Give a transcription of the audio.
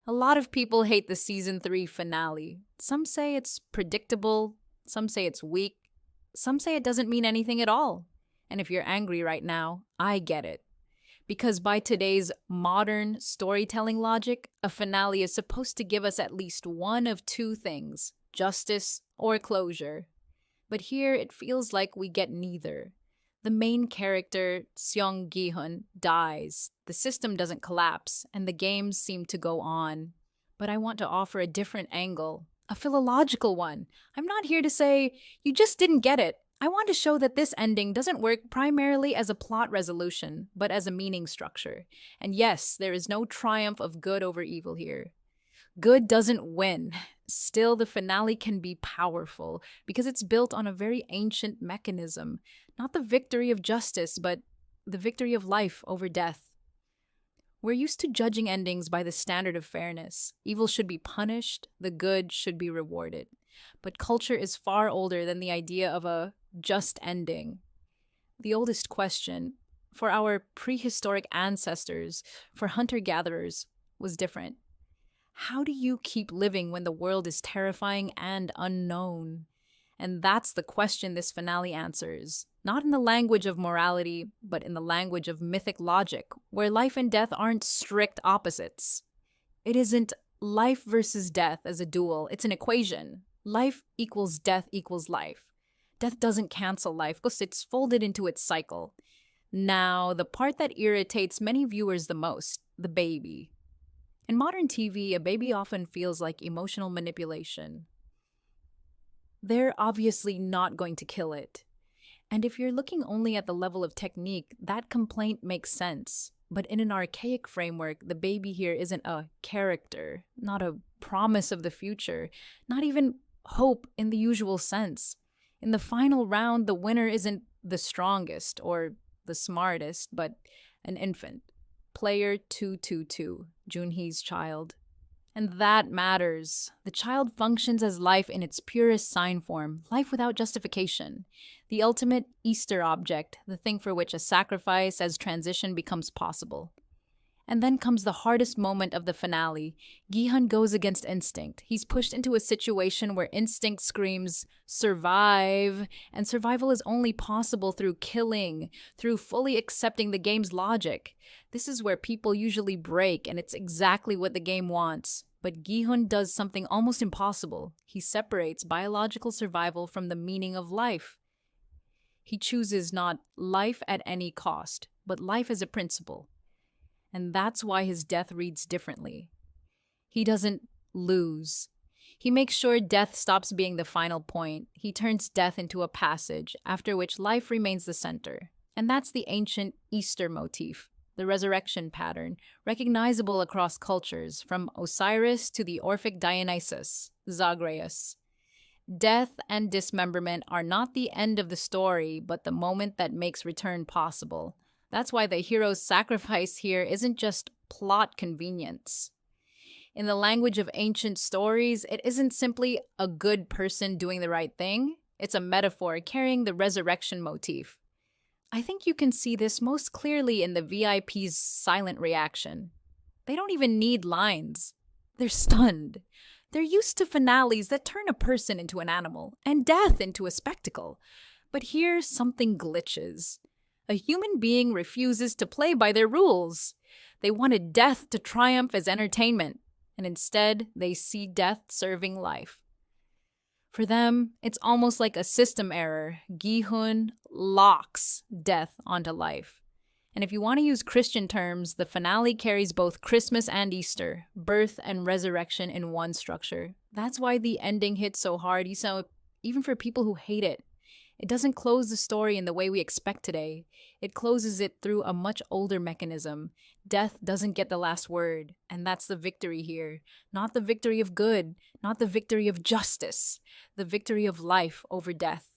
A lot of people hate the season 3 finale. Some say it's predictable, some say it's weak, some say it doesn't mean anything at all. And if you're angry right now, I get it. Because by today's modern storytelling logic, a finale is supposed to give us at least one of two things: justice or closure. But here it feels like we get neither. The main character, Seong Gi-hun, dies, the system doesn't collapse, and the games seem to go on. But I want to offer a different angle, a philological one. I'm not here to say, you just didn't get it. I want to show that this ending doesn't work primarily as a plot resolution, but as a meaning structure. And yes, there is no triumph of good over evil here. Good doesn't win. Still, the finale can be powerful because it's built on a very ancient mechanism. Not the victory of justice, but the victory of life over death. We're used to judging endings by the standard of fairness. Evil should be punished, the good should be rewarded. But culture is far older than the idea of a just ending. The oldest question, for our prehistoric ancestors, for hunter-gatherers, was different. How do you keep living when the world is terrifying and unknown? And that's the question this finale answers. Not in the language of morality, but in the language of mythic logic, where life and death aren't strict opposites. It isn't life versus death as a duel, it's an equation. Life equals death equals life. Death doesn't cancel life because it's folded into its cycle. Now, the part that irritates many viewers the most, the baby. In modern TV, a baby often feels like emotional manipulation. They're obviously not going to kill it. And if you're looking only at the level of technique, that complaint makes sense. But in an archaic framework, the baby here isn't a character, not a promise of the future, not even hope in the usual sense. In the final round, the winner isn't the strongest or the smartest, but an infant. Player 222, Junhee's child. And that matters. The child functions as life in its purest sign form, life without justification. The ultimate Easter object, the thing for which a sacrifice as transition becomes possible. And then comes the hardest moment of the finale. Gi-hun goes against instinct. He's pushed into a situation where instinct screams, survive, and survival is only possible through killing, through fully accepting the game's logic. This is where people usually break, and it's exactly what the game wants. But Gi-hun does something almost impossible. He separates biological survival from the meaning of life. He chooses not life at any cost, but life as a principle. And that's why his death reads differently. He doesn't lose. He makes sure death stops being the final point. He turns death into a passage, after which life remains the center. And that's the ancient Easter motif, the resurrection pattern, recognizable across cultures, from Osiris to the Orphic Dionysus, Zagreus. Death and dismemberment are not the end of the story, but the moment that makes return possible. That's why the hero's sacrifice here isn't just plot convenience. In the language of ancient stories, it isn't simply a good person doing the right thing. It's a metaphor carrying the resurrection motif. I think you can see this most clearly in the VIP's silent reaction. They don't even need lines. They're stunned. They're used to finales that turn a person into an animal and death into a spectacle. But here, something glitches. A human being refuses to play by their rules. They wanted death to triumph as entertainment, and instead they see death serving life. For them, it's almost like a system error. Gi-hun locks death onto life. And if you want to use Christian terms, the finale carries both Christmas and Easter, birth and resurrection in one structure. That's why the ending hits so hard, even for people who hate it. It doesn't close the story in the way we expect today. It closes it through a much older mechanism. Death doesn't get the last word, and that's the victory here. Not the victory of good, not the victory of justice, the victory of life over death.